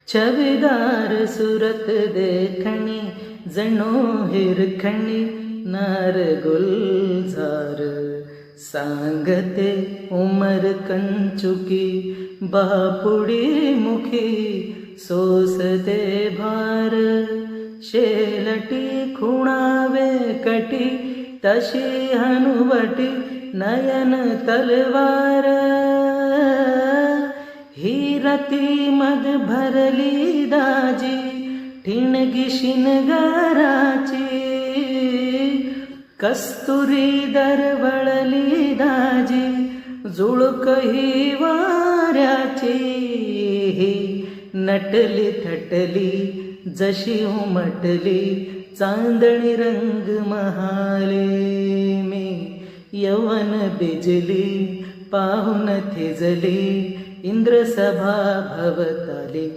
छविदार सुरत देखणी जणू हिरखणी नार गुलजार सांगते उमर कंचुकी बापुडी मुखी सोसते भार शेलटी खुणावे कटी तशी हनुवटी नयन तलवार ही रती मद भरली दाजी ठिणगी शिनगाराची कस्तुरी दरवळली दाजी जुळक ही वाऱ्याची नटली थटली जशी उमटली चांदणी रंग महाले मी यवन बिजली पाहून थिजली इंद्रसभा भवताली